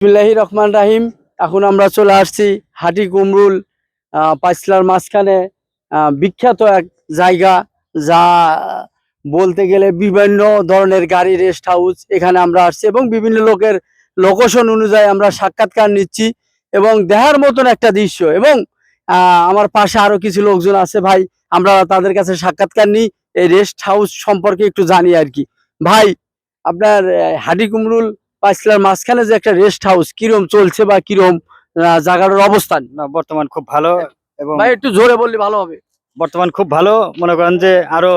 বিসমিল্লাহির রহমান রাহিম। এখন আমরা চলে আসছি হাটি কুমরুল পাঁচলার মাঝখানে বিখ্যাত এক জায়গা, যা বলতে গেলে বিভিন্ন ধরনের গাড়ি রেস্ট হাউস। এখানে আমরা আসছি এবং বিভিন্ন লোকের লোকেশন অনুযায়ী আমরা সাক্ষাৎকার নিচ্ছি এবং দেখার মতন একটা দৃশ্য। এবং আমার পাশে আরো কিছু লোকজন আছে ভাই, আমরা তাদের কাছে সাক্ষাৎকার নিই, এই রেস্ট হাউস সম্পর্কে একটু জানি আর কি। ভাই, আপনার হাটি কুমরুল পাঁচলার মাঝখানে যে একটা রেস্ট হাউস কিরম চলছে বা কিরম জায়গাটার অবস্থান? না, বর্তমান খুব ভালো। এবং ভাই একটু জোরে বললে ভালো হবে। বর্তমান খুব ভালো, মনে করেন যে আরো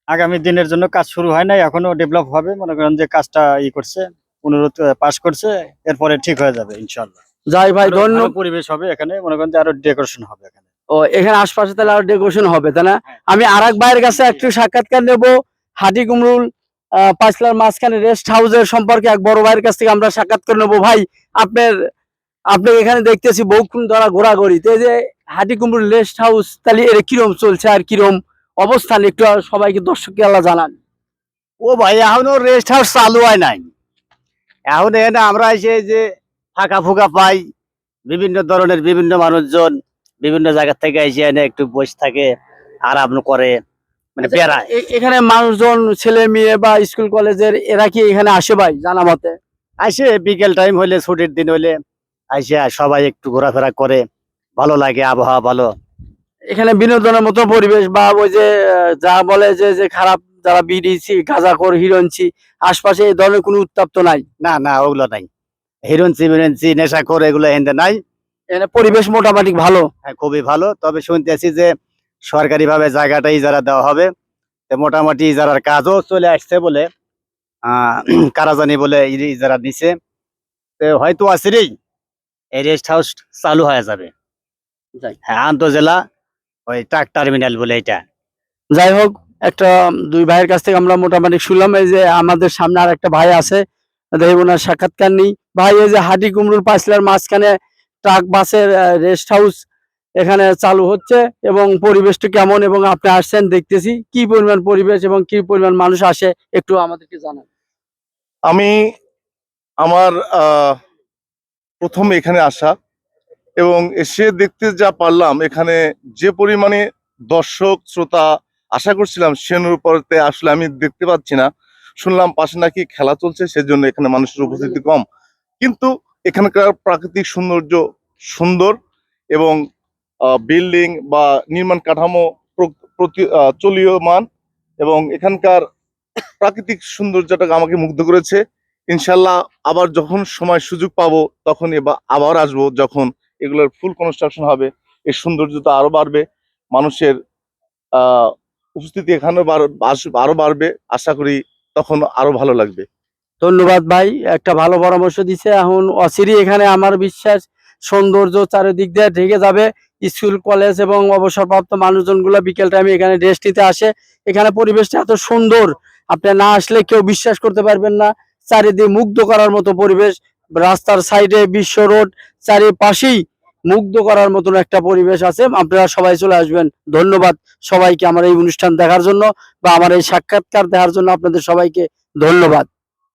আগামী দিনের জন্য কাজ শুরু হয় নাই, এখনো ডেভেলপ হবে। মনে করেন যে কাজটা করছে, অনুরোধ পাস করছে, এরপরে ঠিক হয়ে যাবে ইনশাআল্লাহ। যাই ভাই, ধন্যবাদ। পরিবেশ হবে এখানে, মনে করেন যে আরো ডেকোরেশন হবে এখানে। ও, এখানে আশপাশে তাহলে আরো ডেকোরেশন হবে, তাই না? আমি আর এক ভাইয়ের কাছে একটু সাক্ষাৎকার নেবো। হাটি কুমরুল পাঁচলার মাঝখানে রেস্ট হাউসের সম্পর্কে এক বড় ভাইয়ের কাছ থেকে আমরা সাক্ষাৎকার নেবো। ভাই, আপনি এখানে দেখতেছি বহুক্ষণ ধরা ঘোরাঘুরি, তো এই যে হাটি কুমরুল রেস্ট হাউস, তাহলে এর কিরম চলছে আর কিরম অবস্থান একটু সবাইকে দর্শককে আল্লাহ জানান। ও ভাই, এখনো রেস্ট হাউস চালু হয় নাই। এখন এখানে আমরা এসে যে ফাঁকা ফুকা পাই, বিভিন্ন ধরনের বিভিন্ন মানুষজন বিভিন্ন জায়গা থেকে এসে এনে একটু বসে থাকে, আরাম করে, মানে বেড়ায়। এখানে মানুষজন, ছেলে মেয়ে বা স্কুল কলেজের, এরা কি এখানে আসে ভাই জানা মতে? আসে বিকেল টাইম হলে, ছুটির দিন হলে আইসে সবাই একটু ঘোরাফেরা করে, ভালো লাগে, আবহাওয়া ভালো। এখানে বিনোদনের মতো পরিবেশ, বা ওই যে যা বলে যে যে খারাপ যারা বিড়িছি গাঁজাখোর হিরোইনছি, আশপাশে এই ধরনের কোনো উত্তপ্ত নাই? না না, ওগুলো নাই। হিরোইনচি মিরোইনচি নেশা করে এগুলো এখানে নাই। এখানে পরিবেশ মোটামুটি ভালো। হ্যাঁ, খুবই ভালো। তবে শুনতেছি যে সরকারি ভাবে জায়গাটা ইজারা দেওয়া হবে, মোটামুটি ইজারার কাজও চলে আসছে বলে, কারা জানি বলে ইজারা দিছে, তো হয়তো আসেই এই রেস্ট হাউস চালু হয়ে যাবে। হ্যাঁ, আন্তজেলা ওই ট্রাক টার্মিনাল বলে এটা। যাই হোক, একটা দুই ভাইয়ের কাছ থেকে আমরা মোটামুটি শুনলাম। এই যে আমাদের সামনে আর একটা ভাই আছে, দেখি ওনার সাক্ষাৎকার নেই। ভাই, এই যে হাটি কুমরুল পাঁচলার মাঝখানে ট্রাক বাসের রেস্ট হাউস এখানে চালু হচ্ছে, এবং পরিবেশটা কেমন, এবং আপনি আসছেন দেখতেছি কি পরিমাণ পরিবেশ এবং কি পরিমাণ মানুষ আসে, একটু আমাদেরকে জানান। আমি আমার প্রথম এখানে আসা, এবং এসে দেখতে যা পারলাম, এখানে যে পরিমাণে দর্শক শ্রোতা আশা করছিলাম সে অনুপাতে আসলে আমি দেখতে পাচ্ছি না। শুনলাম পাশে নাকি খেলা চলছে, সেজন্য এখানে মানুষের উপস্থিতি কম, কিন্তু এখানকার প্রাকৃতিক সৌন্দর্য সুন্দর, এবং বিল্ডিং বা নির্মাণ কাঠামো চলীয়মান, এবং এখানকার প্রাকৃতিক সৌন্দর্যটা আমাকে মুগ্ধ করেছে। ইনশাল্লাহ আবার যখন সময় সুযোগ পাবো তখনই বা আবার আসবো, যখন এগুলোর ফুল কনস্ট্রাকশন হবে, এর সৌন্দর্যতা আরো বাড়বে, মানুষের উপস্থিতি এখানে আরো বাড়বে। আশা করি তখন আরো ভালো লাগবে। ধন্যবাদ ভাই, একটা ভালো পরামর্শ দিছে। এখন অচিরেই এখানে আমার বিশ্বাস সৌন্দর্য চারিদিক দিয়ে ঢেকে যাবে। স্কুল কলেজ এবং অবসরপ্রাপ্ত মানুষজন গুলো বিকেল টাইমে এখানে রেস্ট নিতে আসে। এখানে পরিবেশটা এত সুন্দর, আপনি না আসলে কেউ বিশ্বাস করতে পারবেন না। চারিদিকে মুগ্ধ করার মতো পরিবেশ, রাস্তার সাইডে বিশ্ব রোড, চারিপাশেই মুগ্ধ করার মতন একটা পরিবেশ আছে। আপনারা সবাই চলে আসবেন। ধন্যবাদ সবাইকে আমার এই অনুষ্ঠান দেখার জন্য বা আমার এই সাক্ষাৎকার দেখার জন্য। আপনাদের সবাইকে ধন্যবাদ।